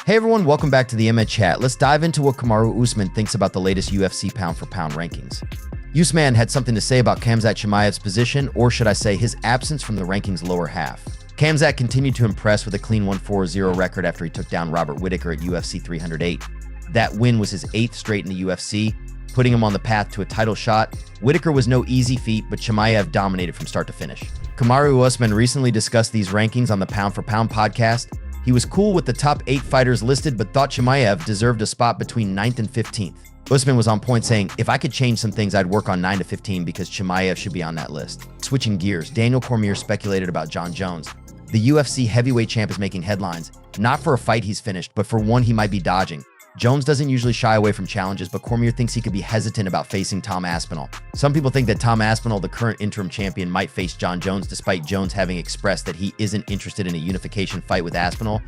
Hey everyone, welcome back to the Image Chat. Let's dive into what Kamaru Usman thinks about the latest UFC pound-for-pound rankings. Usman had something to say about Khamzat Chimaev's position, or should I say his absence from the rankings' lower half. Khamzat continued to impress with a clean 1-4-0 record after he took down Robert Whittaker at UFC 308. That win was his 8th straight in the UFC, putting him on the path to a title shot. Whittaker was no easy feat, but Chimaev dominated from start to finish. Kamaru Usman recently discussed these rankings on the Pound for Pound podcast. He was cool with the top 8 fighters listed, but thought Chimaev deserved a spot between 9th and 15th. Usman was on point saying, if I could change some things, I'd work on 9 to 15 because Chimaev should be on that list. Switching gears, Daniel Cormier speculated about Jon Jones. The UFC heavyweight champ is making headlines, not for a fight he's finished, but for one he might be dodging. Jones doesn't usually shy away from challenges, but Cormier thinks he could be hesitant about facing Tom Aspinall. Some people think that Tom Aspinall, the current interim champion, might face Jon Jones, despite Jones having expressed that he isn't interested in a unification fight with Aspinall.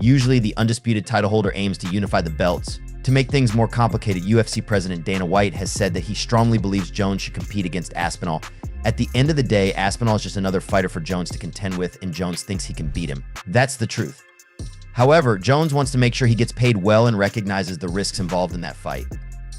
Usually, the undisputed title holder aims to unify the belts. To make things more complicated, UFC president Dana White has said that he strongly believes Jones should compete against Aspinall. At the end of the day, Aspinall is just another fighter for Jones to contend with, and Jones thinks he can beat him. That's the truth. However, Jones wants to make sure he gets paid well and recognizes the risks involved in that fight.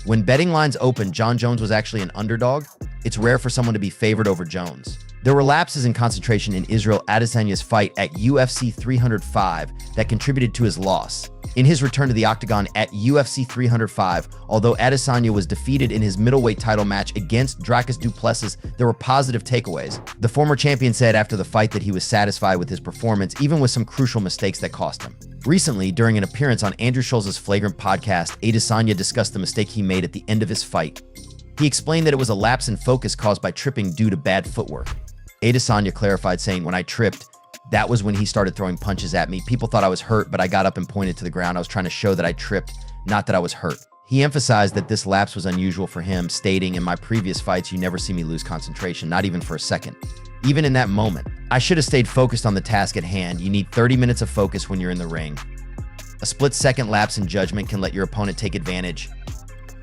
When betting lines opened, Jon Jones was actually an underdog. It's rare for someone to be favored over Jones. There were lapses in concentration in Israel Adesanya's fight at UFC 305 that contributed to his loss. In his return to the octagon at UFC 305, although Adesanya was defeated in his middleweight title match against Dricus du Plessis, there were positive takeaways. The former champion said after the fight that he was satisfied with his performance, even with some crucial mistakes that cost him. Recently, during an appearance on Andrew Schulz's Flagrant podcast, Adesanya discussed the mistake he made at the end of his fight. He explained that it was a lapse in focus caused by tripping due to bad footwork. Adesanya clarified, saying, when I tripped, that was when he started throwing punches at me. People thought I was hurt, but I got up and pointed to the ground. I was trying to show that I tripped, not that I was hurt. He emphasized that this lapse was unusual for him, stating, in my previous fights, you never see me lose concentration, not even for a second. Even in that moment, I should have stayed focused on the task at hand. You need 30 minutes of focus when you're in the ring. A split-second lapse in judgment can let your opponent take advantage.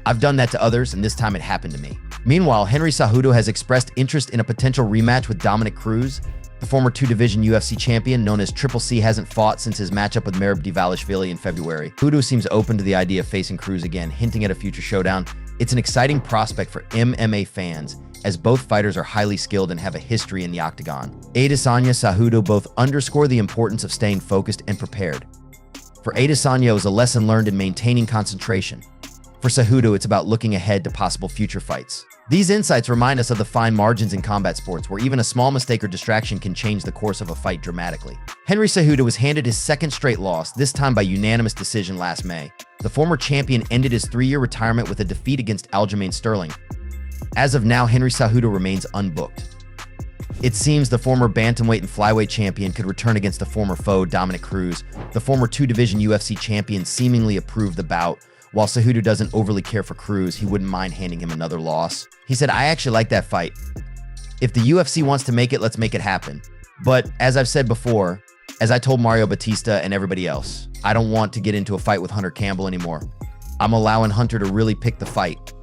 I've done that to others, and this time it happened to me. Meanwhile, Henry Cejudo has expressed interest in a potential rematch with Dominick Cruz. The former 2-division UFC champion, known as Triple C, hasn't fought since his matchup with Merab Dvalishvili in February. Cejudo seems open to the idea of facing Cruz again, hinting at a future showdown. It's an exciting prospect for MMA fans, as both fighters are highly skilled and have a history in the octagon. Adesanya, Cejudo both underscore the importance of staying focused and prepared. For Adesanya, it was a lesson learned in maintaining concentration. For Cejudo, it's about looking ahead to possible future fights. These insights remind us of the fine margins in combat sports, where even a small mistake or distraction can change the course of a fight dramatically. Henry Cejudo was handed his second straight loss, this time by unanimous decision last May. The former champion ended his 3-year retirement with a defeat against Aljamain Sterling. As of now, Henry Cejudo remains unbooked. It seems the former bantamweight and flyweight champion could return against the former foe, Dominick Cruz. The former 2-division UFC champion seemingly approved the bout. While Cejudo doesn't overly care for Cruz, he wouldn't mind handing him another loss. He said, I actually like that fight. If the UFC wants to make it, let's make it happen. But as I've said before, as I told Mario Batista and everybody else, I don't want to get into a fight with Hunter Campbell anymore. I'm allowing Hunter to really pick the fight.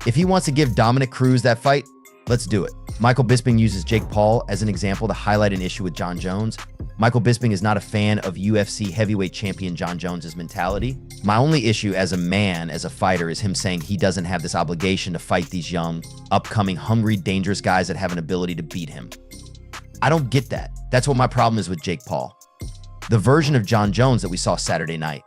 If he wants to give Dominick Cruz that fight, let's do it. Michael Bisping uses Jake Paul as an example to highlight an issue with Jon Jones. Michael Bisping is not a fan of UFC heavyweight champion Jon Jones' mentality. My only issue as a man, as a fighter, is him saying he doesn't have this obligation to fight these young, upcoming, hungry, dangerous guys that have an ability to beat him. I don't get that. That's what my problem is with Jake Paul. The version of Jon Jones that we saw Saturday night.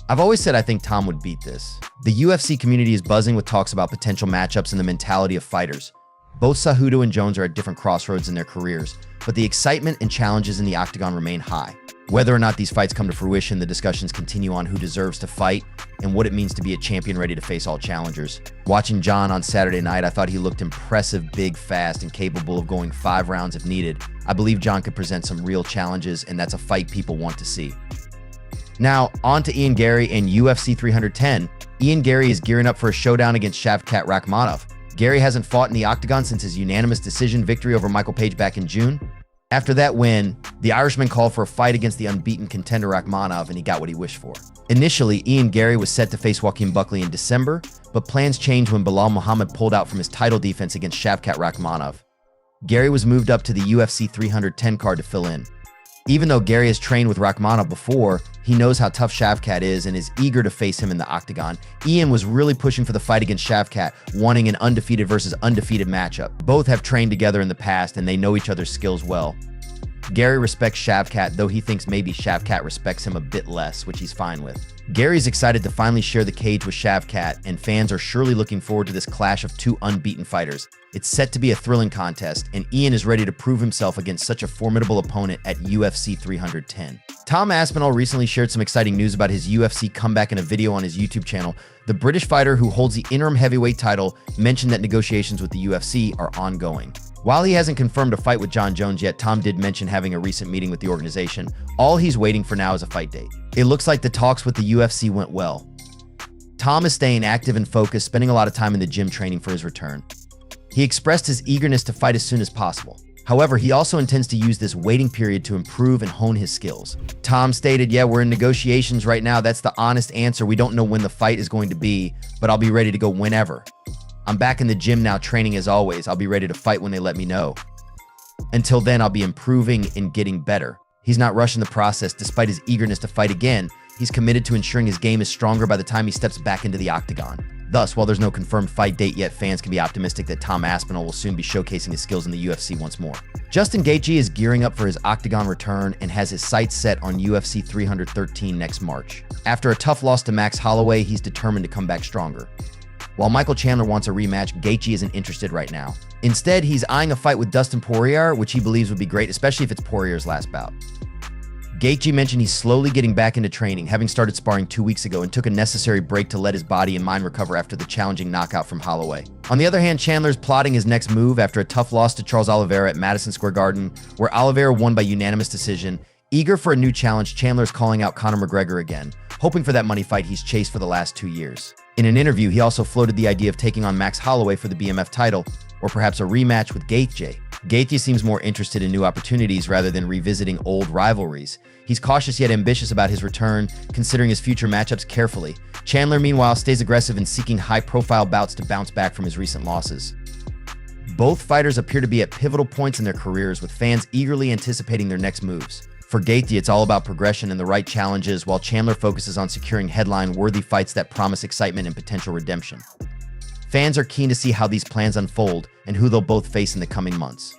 I've always said I think Tom would beat this. The UFC community is buzzing with talks about potential matchups and the mentality of fighters. Both Cejudo and Jones are at different crossroads in their careers, but the excitement and challenges in the octagon remain high. Whether or not these fights come to fruition, the discussions continue on who deserves to fight and what it means to be a champion ready to face all challengers. Watching Jon on Saturday night, I thought he looked impressive, big, fast, and capable of going 5 rounds if needed. I believe Jon could present some real challenges, and that's a fight people want to see. Now, on to Ian Garry and UFC 310. Ian Garry is gearing up for a showdown against Shavkat Rakhmonov. Garry hasn't fought in the octagon since his unanimous decision victory over Michael Page back in June. After that win, the Irishman called for a fight against the unbeaten contender Rakhmonov, and he got what he wished for. Initially, Ian Garry was set to face Joaquin Buckley in December, but plans changed when Belal Muhammad pulled out from his title defense against Shavkat Rakhmonov. Garry was moved up to the UFC 310 card to fill in. Even though Garry has trained with Rakhmonov before, he knows how tough Shavkat is and is eager to face him in the octagon. Ian was really pushing for the fight against Shavkat, wanting an undefeated versus undefeated matchup. Both have trained together in the past and they know each other's skills well. Garry respects Shavkat, though he thinks maybe Shavkat respects him a bit less, which he's fine with. Garry's excited to finally share the cage with Shavkat, and fans are surely looking forward to this clash of two unbeaten fighters. It's set to be a thrilling contest, and Ian is ready to prove himself against such a formidable opponent at UFC 310. Tom Aspinall recently shared some exciting news about his UFC comeback in a video on his YouTube channel. The British fighter who holds the interim heavyweight title mentioned that negotiations with the UFC are ongoing. While he hasn't confirmed a fight with Jon Jones yet, Tom did mention having a recent meeting with the organization. All he's waiting for now is a fight date. It looks like the talks with the UFC went well. Tom is staying active and focused, spending a lot of time in the gym training for his return. He expressed his eagerness to fight as soon as possible. However, he also intends to use this waiting period to improve and hone his skills. Tom stated, "Yeah, we're in negotiations right now. That's the honest answer. We don't know when the fight is going to be, but I'll be ready to go whenever. I'm back in the gym now training as always. I'll be ready to fight when they let me know. Until then, I'll be improving and getting better." He's not rushing the process despite his eagerness to fight again. He's committed to ensuring his game is stronger by the time he steps back into the octagon. Thus, while there's no confirmed fight date yet, fans can be optimistic that Tom Aspinall will soon be showcasing his skills in the UFC once more. Justin Gaethje is gearing up for his octagon return and has his sights set on UFC 313 next March. After a tough loss to Max Holloway, he's determined to come back stronger. While Michael Chandler wants a rematch, Gaethje isn't interested right now. Instead, he's eyeing a fight with Dustin Poirier, which he believes would be great, especially if it's Poirier's last bout. Gaethje mentioned he's slowly getting back into training, having started sparring 2 weeks ago, and took a necessary break to let his body and mind recover after the challenging knockout from Holloway. On the other hand, Chandler's plotting his next move after a tough loss to Charles Oliveira at Madison Square Garden, where Oliveira won by unanimous decision. Eager for a new challenge, Chandler's calling out Conor McGregor again, hoping for that money fight he's chased for the last 2 years. In an interview, he also floated the idea of taking on Max Holloway for the BMF title, or perhaps a rematch with Gaethje. Gaethje seems more interested in new opportunities rather than revisiting old rivalries. He's cautious yet ambitious about his return, considering his future matchups carefully. Chandler, meanwhile, stays aggressive in seeking high-profile bouts to bounce back from his recent losses. Both fighters appear to be at pivotal points in their careers, with fans eagerly anticipating their next moves. For Gaethje, it's all about progression and the right challenges, while Chandler focuses on securing headline-worthy fights that promise excitement and potential redemption. Fans are keen to see how these plans unfold and who they'll both face in the coming months.